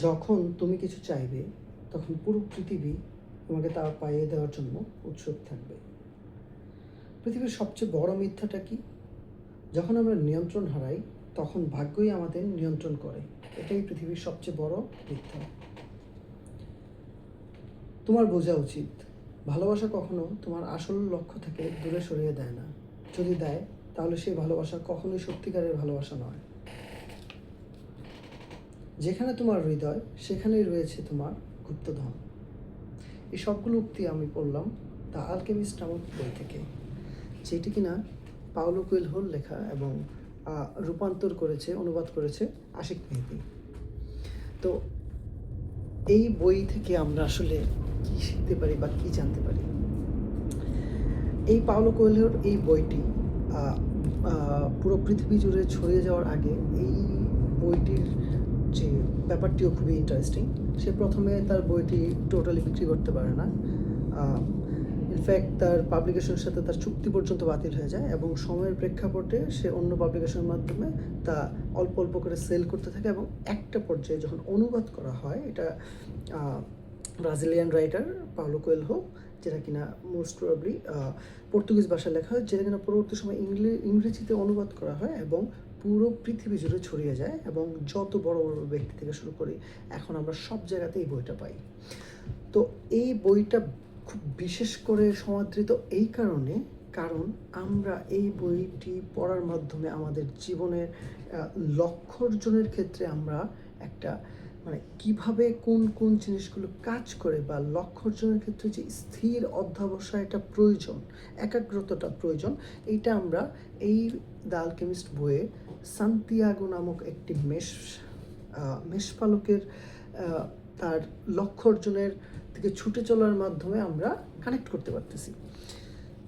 যখন তুমি কিছু চাইবে তখন পুরো পৃথিবী তোমাকে তা পাইয়ে দেওয়ার জন্য উৎসুক থাকবে। পৃথিবীর সবচেয়ে বড় মিথ্যাটা কি? যখন আমরা নিয়ন্ত্রণ হারাই তখন ভাগ্যই আমাদের নিয়ন্ত্রণ করে। এটাই পৃথিবীর সবচেয়ে বড় মিথ্যা। তোমার বোঝা উচিত, ভালোবাসা কখনো তোমার আসল লক্ষ্য থেকে দূরে সরিয়ে দেয় না। যদি দেয়, তাহলে সেই ভালোবাসা কখনোই সত্যিকারের ভালোবাসা নয়। যেখানে তোমার হৃদয়, সেখানেই রয়েছে তোমার গুপ্তধন। এই সবগুলো উক্তি আমি পড়লাম দ্য আলকেমিস্ট নামক বই থেকে, যেটি কিনা পাওলো কুয়েলহোর লেখা এবং রূপান্তর করেছে, অনুবাদ করেছে আশিক মেহেদী। তো এই বই থেকে আমরা আসলে কী শিখতে পারি বা কী জানতে পারি? এই পাওলো কোয়েলহোর এই বইটি পুরো পৃথিবী জুড়ে ছড়িয়ে যাওয়ার আগে এই বইটির যে ব্যাপারটিও খুবই ইন্টারেস্টিং। সে প্রথমে তার বইটি টোটালি বিক্রি করতে পারে না। ইনফ্যাক্ট তার পাবলিকেশনের সাথে তার চুক্তি পর্যন্ত বাতিল হয়ে যায় এবং সময়ের প্রেক্ষাপটে সে অন্য পাবলিকেশনের মাধ্যমে তা অল্প অল্প করে সেল করতে থাকে এবং একটা পর্যায়ে যখন অনুবাদ করা হয়, এটা ব্রাজিলিয়ান রাইটার পাওলো কোয়েলহো, যেটা কিনা মোস্ট প্রবাবলি পর্তুগিজ ভাষায় লেখা হয়, যেটা কিনা পরবর্তী সময় ইংরেজিতে অনুবাদ করা হয় এবং পুরো পৃথিবী জুড়ে ছড়িয়ে যায় এবং যত বড় বড় ব্যক্তি থেকে শুরু করি এখন আমরা সব জায়গাতে এই বইটা পাই। তো এই বইটা খুব বিশেষ করে সমাদৃত এই কারণ আমরা এই বইটি পড়ার মাধ্যমে আমাদের জীবনের লক্ষ্য অর্জনের ক্ষেত্রে আমরা একটা মানে কিভাবে কোন কোন জিনিসগুলো কাজ করে বা লক্ষ্য অর্জনের ক্ষেত্রে যে স্থির অধ্যবসায়টা প্রয়োজন, একাগ্রতাটা প্রয়োজন, এইটা আমরা এই দ্য আলকেমিস্ট বইয়ে সান্তিয়াগো নামক একটি মেষপালকের তার লক্ষ্য অর্জনের থেকে ছুটে চলার মাধ্যমে আমরা কানেক্ট করতে পারতেছি।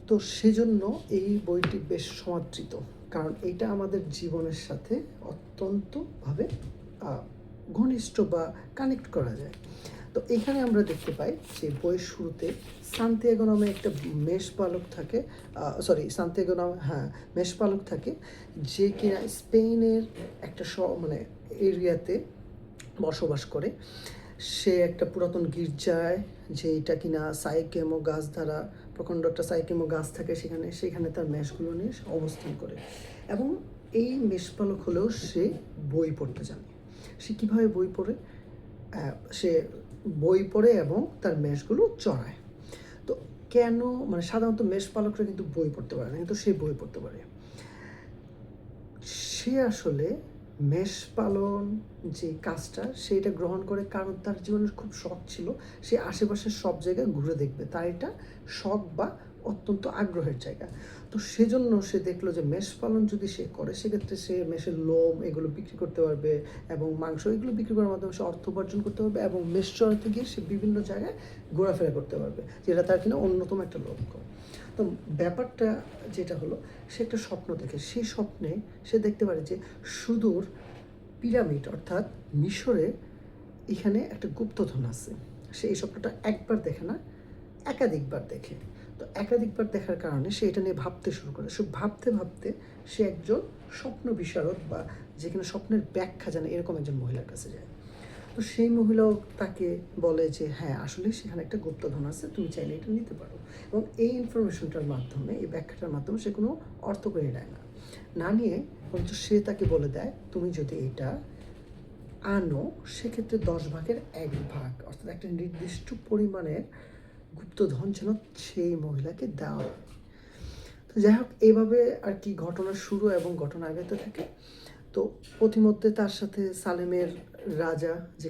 তো সেজন্য এই বইটি বেশ সমাদৃত, কারণ এইটা আমাদের জীবনের সাথে অত্যন্তভাবে ঘনিষ্ঠ বা কানেক্ট করা যায়। তো এখানে আমরা দেখতে পাই যে বইয়ের শুরুতে সান্তিয়াগো নামে একটা মেষপালক থাকে, মেষপালক থাকে, যে কিনা স্পেনের একটা মানে এরিয়াতে বসবাস করে। সে একটা পুরাতন গির্জায়, যেটা কিনা সাইকেমো গাছ দ্বারা প্রকাণ্ড একটা সাইকেমো গাছ থাকে সেখানে তার মেষগুলো নিয়ে অবস্থান করে এবং এই মেষপালক হলেও সে বই পড়তে জানে। সে কীভাবে বই পড়ে? সে বই পড়ে এবং তার মেষগুলো চড়ায়। তো কেন, মানে সাধারণত মেষপালকরা কিন্তু বই পড়তে পারে না, কিন্তু সে বই পড়তে পারে। সে আসলে মেষ পালন যে কাজটা সেইটা গ্রহণ করে কারণ তার জীবনের খুব শখ ছিল, সে আশেপাশের সব জায়গায় ঘুরে দেখবে, তার এটা শখ বা অত্যন্ত আগ্রহের জায়গা। তো সেজন্য সে দেখলো যে মেষ পালন যদি সে করে, সেক্ষেত্রে সে মেষের লোম এগুলো বিক্রি করতে পারবে এবং মাংস এগুলো বিক্রি করার মাধ্যমে সে অর্থ উপার্জন করতে পারবে এবং মেষ চড়াতে গিয়ে সে বিভিন্ন জায়গায় ঘোরাফেরা করতে পারবে, যেটা তার কিনা অন্যতম একটা লক্ষ্য। তো ব্যাপারটা যেটা হলো, সে একটা স্বপ্ন দেখে, সেই স্বপ্নে সে দেখতে পারে যে সুদূর পিরামিড অর্থাৎ মিশরে এখানে একটা গুপ্তধন আছে। সে এই স্বপ্নটা একবার দেখে না, একাধিকবার দেখে। তো একাধিকবার দেখার কারণে সে এটা নিয়ে ভাবতে শুরু করে। সে ভাবতে ভাবতে সে একজন স্বপ্ন বিশারদ বা যেখানে স্বপ্নের ব্যাখ্যা জানে এরকম একজন মহিলার কাছে যায়। তো সেই মহিলাও তাকে বলে যে হ্যাঁ, আসলে সেখানে একটা গুপ্তধন আছে, তুমি চাইলে এটা নিতে পারো। এবং এই ইনফরমেশনটার মাধ্যমে, এই ব্যাখ্যাটার মাধ্যমে সে কোনো অর্থ করে নেয় না, না নিয়ে বরঞ্চ সে তাকে বলে দেয়, তুমি যদি এটা আনো সেক্ষেত্রে 10 ভাগের 1 ভাগ অর্থাৎ একটা নির্দিষ্ট পরিমাণের গুপ্তধন যেন সেই মহিলাকে দেওয়া হয়। তো যাই হোক, এইভাবে আর কি ঘটনার শুরু এবং ঘটনা আগাতে থাকে। তো পথিমধ্যে তার সাথে সালেমের রাজা যে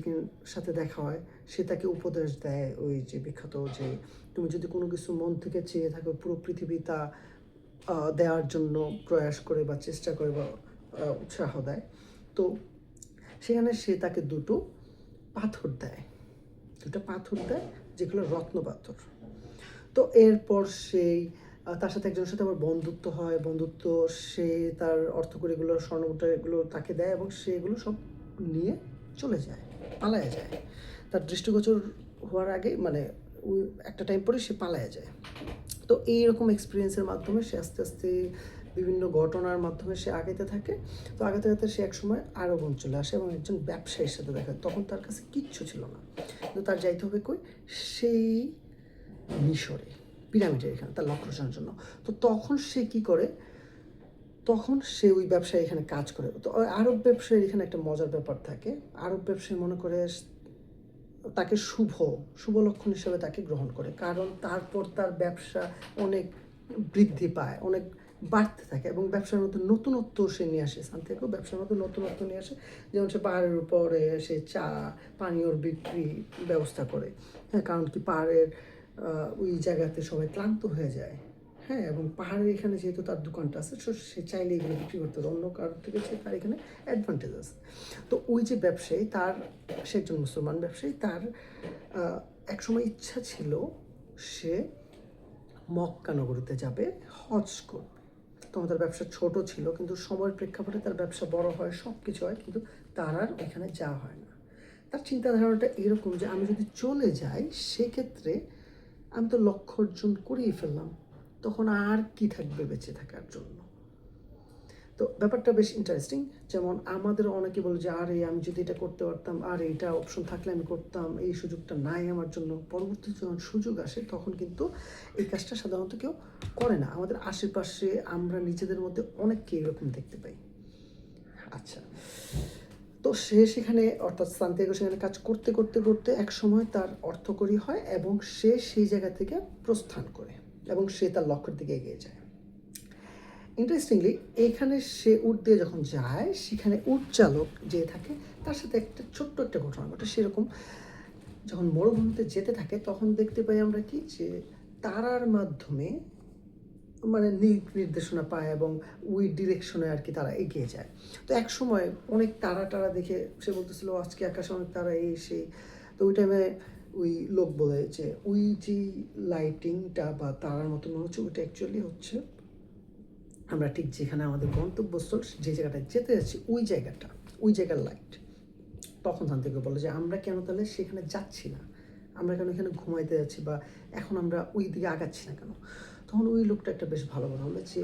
সাথে দেখা হয়, সে তাকে উপদেশ দেয়, ওই যে বিখ্যাত যে তুমি যদি কোনো কিছু মন থেকে চেয়ে থাকো, পুরো পৃথিবী তা দেওয়ার জন্য প্রয়াস করে বা চেষ্টা করে বা উৎসাহ দেয়। তো সেখানে সে তাকে দুটো পাথর দেয়, যেগুলো রত্ন পাথর। তো এরপর সেই তার সাথে একজনের সাথে আবার বন্ধুত্ব হয়, সে তার অর্থকড়িগুলো স্বর্ণমুদ্রা এগুলো তাকে দেয় এবং সে এগুলো সব নিয়ে চলে যায়, পালায়া যায়। তার দৃষ্টিগোচর হওয়ার আগে মানে ওই একটা টাইম পরে সে পালায়া যায়। তো এইরকম এক্সপিরিয়েন্সের মাধ্যমে সে আস্তে আস্তে বিভিন্ন ঘটনার মাধ্যমে সে আগাইতে থাকে। তো আগাতে আগাতে সে একসময় আরবন চলে আসে এবং একজন ব্যবসায়ীর সাথে দেখা, তখন তার কাছে কিচ্ছু ছিল না, কিন্তু তার যাইতে হবে কই, সেই মিশরে পিরামিডের এখানে তার লক্ষ্য অর্জনের জন্য। তো তখন সে কি করে, তখন সে ওই ব্যবসায়ী এখানে কাজ করে। তো আরব ব্যবসায়ীর এখানে একটা মজার ব্যাপার থাকে, আরব ব্যবসায়ী মনে করে তাকে শুভ শুভ লক্ষণ হিসেবে তাকে গ্রহণ করে, কারণ তারপর তার ব্যবসা অনেক বৃদ্ধি পায়, অনেক বাড়তে থাকে এবং ব্যবসার মধ্যে নতুনত্ব সে নিয়ে আসে। সান্তিয়াগো ব্যবসার মধ্যে নতুনত্ব নিয়ে আসে, যেমন সে পাহাড়ের উপরে সে চা পানীয়র বিক্রি ব্যবস্থা করে। হ্যাঁ, কারণ কি পাহাড়ের ওই জায়গাতে সবাই ক্লান্ত হয়ে যায়। হ্যাঁ, এবং পাহাড়ের এখানে যেহেতু তার দোকানটা আছে, সে চাইলে এগুলো বিক্রি করতে পারে, অন্য কারোর থেকে সে তার এখানে অ্যাডভান্টেজ আছে। তো ওই যে ব্যবসায়ী, তার সে একজন মুসলমান ব্যবসায়ী, তার একসময় ইচ্ছা ছিল সে মক্কা নগরীতে যাবে, হজ করবে। তখন তার ব্যবসা ছোট ছিল, কিন্তু সময়ের প্রেক্ষাপটে তার ব্যবসা বড় হয়, সব কিছু হয়, কিন্তু তার আর ওইখানে যাওয়া হয় না। তার চিন্তাধারণাটা এরকম যে আমি যদি চলে যাই সেক্ষেত্রে আমি তো লক্ষ্য অর্জন করেই ফেললাম, তখন আর কি থাকবে বেঁচে থাকার জন্য। তো ব্যাপারটা বেশ ইন্টারেস্টিং। যেমন আমাদের অনেকে বলে যে আরে আমি যদি এটা করতে পারতাম, আর এটা অপশন থাকলে আমি করতাম, এই সুযোগটা নাই আমার জন্য। পরবর্তীতে যখন সুযোগ আসে তখন কিন্তু এই কাজটা সাধারণত কেউ করে না। আমাদের আশেপাশে আমরা নিজেদের মধ্যে অনেককে এরকম দেখতে পাই। আচ্ছা, তো সে সেখানে, অর্থাৎ সান্তিয়াগো সেখানে কাজ করতে করতে করতে এক সময় তার অর্থকরী হয় এবং সে সেই জায়গা থেকে প্রস্থান করে এবং সে তার লক্ষ্যের দিকে এগিয়ে যায়। ইন্টারেস্টিংলি এখানে সে উট দিয়ে যখন যায়, সেখানে উট চালক যে থাকে তার সাথে একটা ছোট্ট একটা ঘটনা ঘটে। সেরকম যখন মরুভূমিতে যেতে থাকে তখন দেখতে পাই আমরা কি, যে তারার মাধ্যমে মানে নির্দেশনা পায় এবং ওই ডিরেকশনে আর কি তারা এগিয়ে যায়। তো এক সময় অনেক তারা টারা দেখে সে বলতেছিল আজকে আকাশে অনেক তারা, এই সেই। তো ওই টাইমে ওই লোক বলে যে ওই যে লাইটিংটা বা তারার মতো মনে হচ্ছে, ওইটা অ্যাকচুয়ালি হচ্ছে আমরা ঠিক যেখানে আমাদের গন্তব্যস্থল, যে জায়গাটায় যেতে যাচ্ছি ওই জায়গাটা, ওই জায়গার লাইট। তখন সান্তিয়াগো বলে যে আমরা কেন তাহলে সেখানে যাচ্ছি না, আমরা কেন এখানে ঘুমাইতে যাচ্ছি, বা এখন আমরা ওই দিকে আগাচ্ছি না কেন। তখন ওই লোকটা একটা বেশ ভালো কথা বলে যে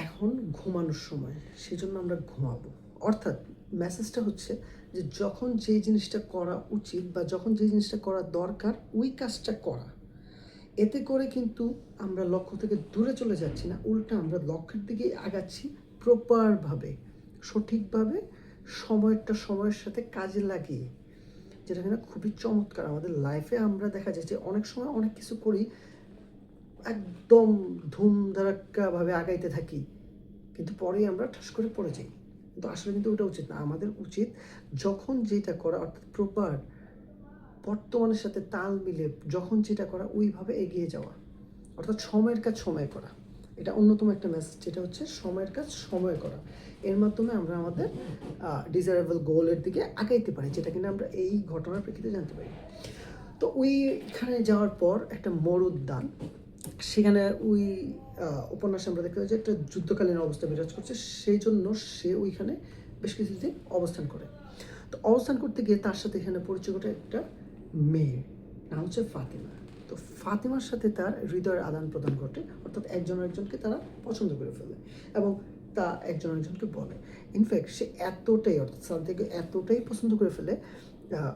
এখন ঘুমানোর সময়, সেজন্য আমরা ঘুমাবো। অর্থাৎ মেসেজটা হচ্ছে যে যখন যেই জিনিসটা করা উচিত বা যখন যেই জিনিসটা করা দরকার ওই কাজটা করা। এতে করে কিন্তু আমরা লক্ষ্য থেকে দূরে চলে যাচ্ছি না, উল্টা আমরা লক্ষ্যের দিকেই আগাচ্ছি প্রপারভাবে, সঠিকভাবে, সময়টা সময়ের সাথে কাজে লাগিয়ে। যেটা কিনা খুবই চমৎকার। আমাদের লাইফে আমরা দেখা যায় যে অনেক সময় অনেক কিছু করি, একদম ধুমধারাক্কাভাবে আগাইতে থাকি, কিন্তু পরেই আমরা ঠাস করে পড়ে যাই। কিন্তু আসলে কিন্তু ওটা উচিত না। আমাদের উচিত যখন যেটা করা, অর্থাৎ প্রপার বর্তমানের সাথে তাল মিলে যখন যেটা করা ওইভাবে এগিয়ে যাওয়া, অর্থাৎ সময়ের কাজ সময়ে করা। এটা অন্যতম একটা মেসেজ, যেটা হচ্ছে সময়ের কাজ সময়ে করা। এর মাধ্যমে আমরা আমাদের ডিজায়ারেবল গোলের দিকে আগাইতে পারি, যেটা কিনা আমরা এই ঘটনার প্রেক্ষিতে জানতে পারি। তো ওইখানে যাওয়ার পর একটা মরুদ্যান, সেখানে ওই উপন্যাসে আমরা দেখতে পাই যে একটা যুদ্ধকালীন অবস্থা বিরাজ করছে, সেই জন্য সে ওইখানে বেশ কিছুদিন অবস্থান করে। তো অবস্থান করতে গিয়ে তার সাথে এখানে পরিচয় ঘটে একটা মেয়ে, নাম হচ্ছে ফাতিমা। তো ফাতিমার সাথে তার হৃদয়ের আদান প্রদান ঘটে, অর্থাৎ একজন আরেকজনকে তারা পছন্দ করে ফেলে এবং তা একজন আরেকজনকে বলে। ইনফ্যাক্ট সে এতটাই, অর্থাৎ সান্তিয়াগো এতটাই পছন্দ করে ফেলে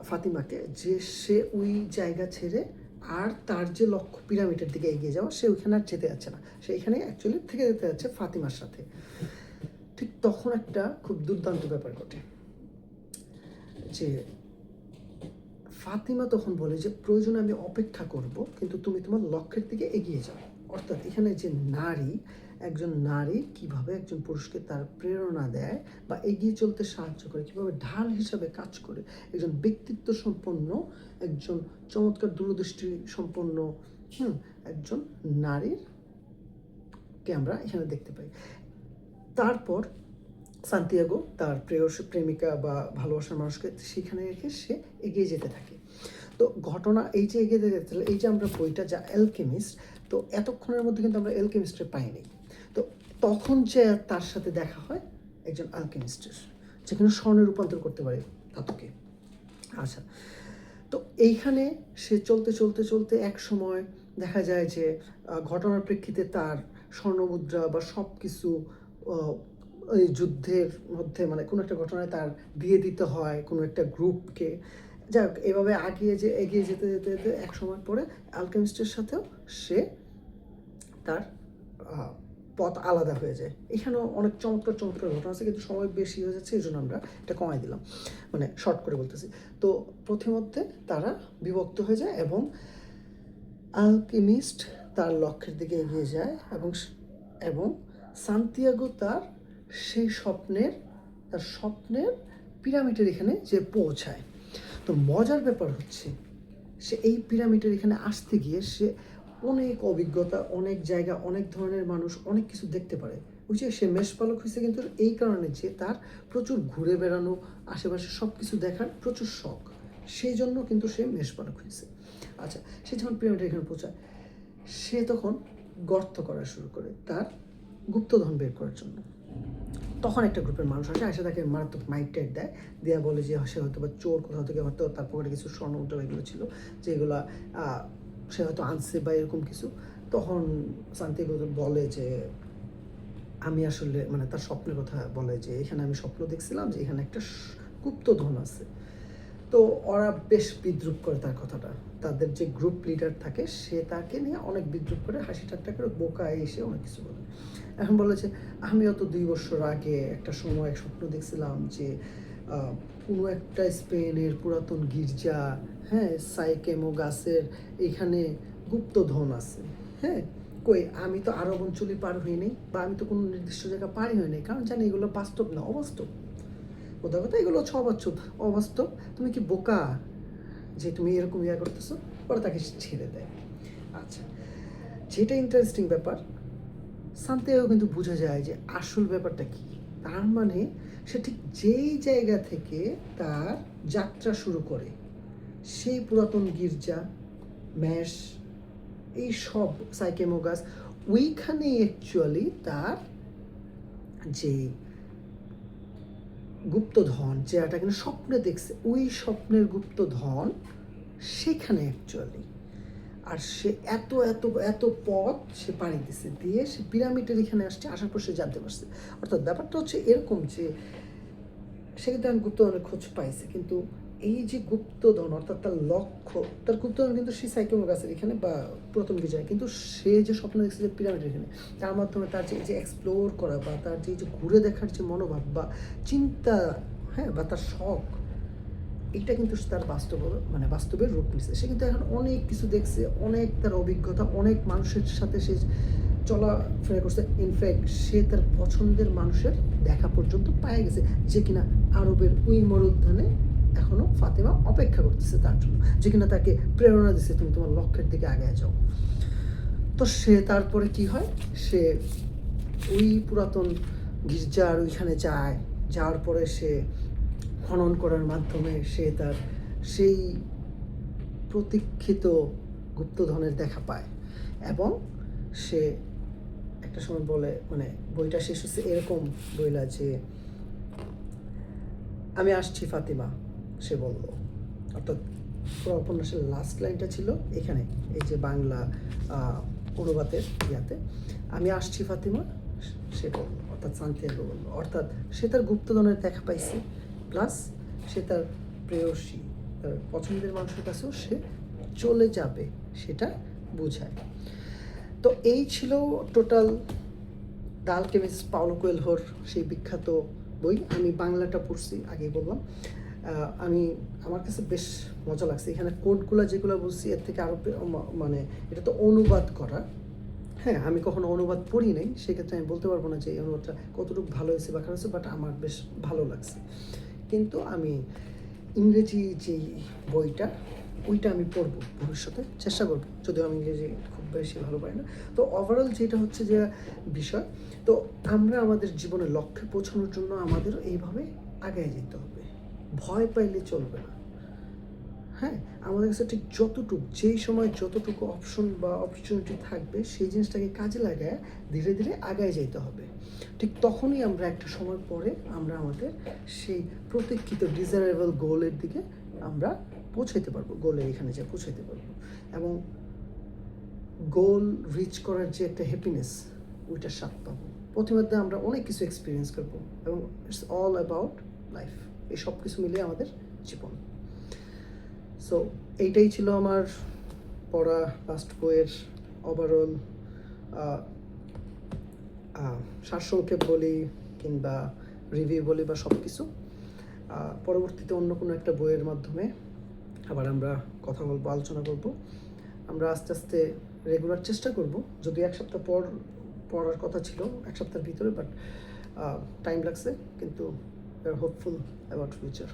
ফাতিমাকে, যে সে ওই জায়গা ছেড়ে আর তার যে লক্ষ্য পিরামিডের দিকে এগিয়ে যাওয়া, সে ওইখানে আর যেতে যাচ্ছে না, সে এখানে অ্যাকচুয়ালি থেকে যেতে যাচ্ছে ফাতিমার সাথে। ঠিক তখন একটা খুব দুর্দান্ত ব্যাপার ঘটে, যে ফাতিমা তখন বলে যে প্রয়োজনে আমি অপেক্ষা করব, কিন্তু তুমি তোমার লক্ষ্যের দিকে এগিয়ে যাও। অর্থাৎ এখানে যে নারী, একজন নারী কিভাবে একজন পুরুষকে তার প্রেরণা দেয় বা এগিয়ে চলতে সাহায্য করে, কিভাবে ঢাল হিসাবে কাজ করে, একজন ব্যক্তিত্ব সম্পন্ন, একজন চমৎকার দূরদৃষ্টি সম্পন্ন একজন নারীর কে আমরা এখানে দেখতে পাই। তারপর সান্তিয়াগো তার প্রেমিকা বা ভালোবাসার মানুষকে সেখানে রেখে সে এগিয়ে যেতে থাকে। তো ঘটনা এই যে এগিয়ে যেতে, এই যে আমরা বইটা যা অ্যালকেমিস্ট, তো এতক্ষণের মধ্যে কিন্তু আমরা অ্যালকেমিস্টের পাইনি। তো তখন যে তার সাথে দেখা হয় একজন অ্যালকেমিস্টের, যেখানে স্বর্ণে রূপান্তর করতে পারে ধাতুকে। আচ্ছা, তো এইখানে সে চলতে চলতে চলতে এক সময় দেখা যায় যে ঘটনার প্রেক্ষিতে তার স্বর্ণমুদ্রা বা সব কিছু ওই যুদ্ধের মধ্যে মানে কোনো একটা ঘটনায় তার দিয়ে দিতে হয় কোনো একটা গ্রুপকে। যাই হোক, এভাবে এগিয়ে যেতে যেতে যেতে এক সময় পরে অ্যালকেমিস্টের সাথেও সে তার পথ আলাদা হয়ে যায়। এখানেও অনেক চমৎকার চমৎকার ঘটনা আছে, কিন্তু সময় বেশি হয়ে যাচ্ছে, এই জন্য আমরা এটা কমাই দিলাম, মানে শর্ট করে বলতেছি। তো প্রথমধ্যে তারা বিভক্ত হয়ে যায় এবং অ্যালকেমিস্ট তার লক্ষ্যের দিকে এগিয়ে যায় এবং সান্তিয়াগো সেই তার স্বপ্নের পিরামিডের এখানে যে পৌঁছায়। তো মজার ব্যাপার হচ্ছে সে এই পিরামিডের এখানে আসতে গিয়ে সে অনেক অভিজ্ঞতা, অনেক জায়গা, অনেক ধরনের মানুষ, অনেক কিছু দেখতে পারে। ওই যে সে মেষপালক হয়েছে কিন্তু এই কারণে যে তার প্রচুর ঘুরে বেড়ানো, আশেপাশে সব কিছু দেখার প্রচুর শখ, সেই জন্য কিন্তু সে মেষপালক হয়েছে। আচ্ছা, সে যখন পিরামিডের এখানে পৌঁছায় সে তখন গর্ত করা শুরু করে তার গুপ্তধন বের করার জন্য। তখন একটা গ্রুপের মানুষ আসে তাকে মারাত্মক মাইক টাইট দেয়া বলে যে সে হয়তো বা চোর, কোথাও থেকে হয়তো তার পকেটে কিছু স্বর্ণমুদ্রা এগুলো ছিল যেগুলো সে হয়তো আনছে বা এরকম কিছু। তখন সান্তিয়াগো বলে যে আমি আসলে মানে তার স্বপ্নের কথা বলে যে এখানে আমি স্বপ্ন দেখছিলাম যে এখানে একটা গুপ্তধন আছে। তো ওরা বেশ বিদ্রুপ করে তার কথাটা, তাদের যে গ্রুপ লিডার থাকে সে তাকে নিয়ে অনেক বিদ্রুপ করে, হাসি ঠাট্টা করে, বোকায় এসে অনেক কিছু বলে। এখন বলে যে আমিও তো 2 বছর আগে একটা সময় স্বপ্ন দেখছিলাম যে কোনো একটা স্পেনের পুরাতন গির্জা, হ্যাঁ, সাইকেমো গাছের এখানে গুপ্তধন আছে। হ্যাঁ, কই আমি তো আরব অঞ্চলই পার হইনি বা আমি তো কোনো নির্দিষ্ট জায়গা পারই হয়নি, কারণ জানি এগুলো বাস্তব না, অবাস্তব। কোথাও কথা এগুলো অবাস্তব, অবাস্তব। তুমি কি বোকা যে তুমি এরকম করতেছো? পরে তাকে ছেড়ে দেয়। আচ্ছা, যেটা ইন্টারেস্টিং ব্যাপার, সান্তিয়াগো কিন্তু বোঝা যায় যে আসল ব্যাপারটা কি। তার মানে সে ঠিক যেই জায়গা থেকে তার যাত্রা শুরু করে, সেই পুরাতন গির্জা, ম্যাশ, এই সব সাইকেমো গাছ, ওইখানেই অ্যাকচুয়ালি তার যে গুপ্তধন, যেটা কিনা স্বপ্নে দেখছে, ওই স্বপ্নের গুপ্তধন সেখানে অ্যাকচুয়ালি। আর সে এত এত এত পথ সে পাড়ি দিছে, দিয়ে সে পিরামিডের এখানে আসছে, আসার পর সে জানতে পারছে। অর্থাৎ ব্যাপারটা হচ্ছে এরকম যে সে কিন্তু এখন গুপ্তধনের খোঁজ পাইছে, কিন্তু এই যে গুপ্তধন অর্থাৎ তার লক্ষ্য, তার গুপ্তধন কিন্তু সেই সাইকেমো গাছের এখানে বা প্রথম যায়, কিন্তু সে যে স্বপ্ন দেখছে যে পিরামিডের এখানে, তার মাধ্যমে তার যে এক্সপ্লোর করা বা তার যে ঘুরে দেখার যে মনোভাব বা চিন্তা, হ্যাঁ, বা তার শখ, এটা কিন্তু তার বাস্তবের রূপ নিচ্ছে। সে কিন্তু এখন অনেক কিছু দেখছে, অনেক তার অভিজ্ঞতা, অনেক মানুষের সাথে সে চলাফেরা করছে। ইনফ্যাক্ট সে তার পছন্দের মানুষের দেখা পর্যন্ত পায়ে গেছে, যে কিনা আরবের ওই মরুদ্যানে এখনো ফাতেমা অপেক্ষা করতেছে তার জন্য, যে কিনা তাকে প্রেরণা দিচ্ছে তুমি তোমার লক্ষ্যের দিকে আগায় যাও। তো সে তারপরে কি হয়, সে ওই পুরাতন গির্জার ওইখানে যায়, যাওয়ার পরে সে খনন করার মাধ্যমে সে তার সেই প্রতীক্ষিত গুপ্তধনের দেখা পায়। এবং সে একটা সময় বলে, মানে বইটা শেষ হচ্ছে এরকম বইলা যে আমি আসছি ফাতিমা, সে বলল। অর্থাৎ পুরো উপন্যাসের লাস্ট লাইনটা ছিল এখানে, এই যে বাংলা অনুবাদের ইয়াতে, আমি আসছি ফাতিমা, সে বলল, অর্থাৎ সান্তিয়াগো বলল। অর্থাৎ সে তার গুপ্তধনের দেখা পাইছে, প্লাস সে তার প্রেয়সী, তার পছন্দের মানুষের কাছেও সে চলে যাবে, সেটা বোঝায়। তো এই ছিল টোটাল দ্য আলকেমিস্ট, পাওলো কোয়েলহোর সেই বিখ্যাত বই। আমি বাংলাটা পড়ছি, আগেই বললাম। আমার কাছে বেশ মজা লাগছে। এখানে কোডগুলো যেগুলো বলছি এর থেকে আরও মানে এটা তো অনুবাদ করা, হ্যাঁ, আমি কখনো অনুবাদ পড়ি নাই, সেক্ষেত্রে আমি বলতে পারবো না যে এই অনুবাদটা কতটুকু ভালো হয়েছে বা খারাপ হয়েছে, বাট আমার বেশ ভালো লাগছে। কিন্তু আমি ইংরেজি যেই বইটা, ওইটা আমি পড়বো ভবিষ্যতে, চেষ্টা করবো, যদিও আমি ইংরেজি খুব বেশি ভালো পাই না। তো ওভারঅল যেটা হচ্ছে যে বিষয়, তো আমরা আমাদের জীবনের লক্ষ্যে পৌঁছানোর জন্য আমাদেরও এইভাবে আগায় যেতে হবে, ভয় পাইলে চলবে না। হ্যাঁ, আমাদের কাছে ঠিক যেই সময় যতটুকু অপশন বা অপরচুনিটি থাকবে সেই জিনিসটাকে কাজে লাগায় ধীরে ধীরে আগায় যেতে হবে। ঠিক তখনই আমরা একটা সময় পরে আমরা আমাদের সেই প্রতীক্ষিত ডিজায়ারেবল গোলের দিকে আমরা পৌঁছাইতে পারবো, গোলের এখানে যে পৌঁছাইতে পারবো। এবং গোল রিচ করার যে একটা হ্যাপিনেস, ওইটার স্বাদ পাবো। প্রতিমধ্যে আমরা অনেক কিছু এক্সপিরিয়েন্স করবো এবং ইটস অল অ্যাবাউট লাইফ। এই সব কিছু মিলিয়ে আমাদের জীবন। সো এইটাই ছিল আমার পড়া লাস্ট বইয়ের ওভারঅল সারসংক্ষেপ বলি কিংবা রিভিউ বলি বা সব কিছু। পরবর্তীতে অন্য কোনো একটা বইয়ের মাধ্যমে আবার আমরা কথা বলবো, আলোচনা করব। আমরা আস্তে আস্তে রেগুলার চেষ্টা করব, যদি এক সপ্তাহ পর পড়ার কথা ছিল, এক সপ্তাহের ভিতরে, বাট টাইম লাগছে, কিন্তু হোপফুল অ্যাবাউট ফিউচার।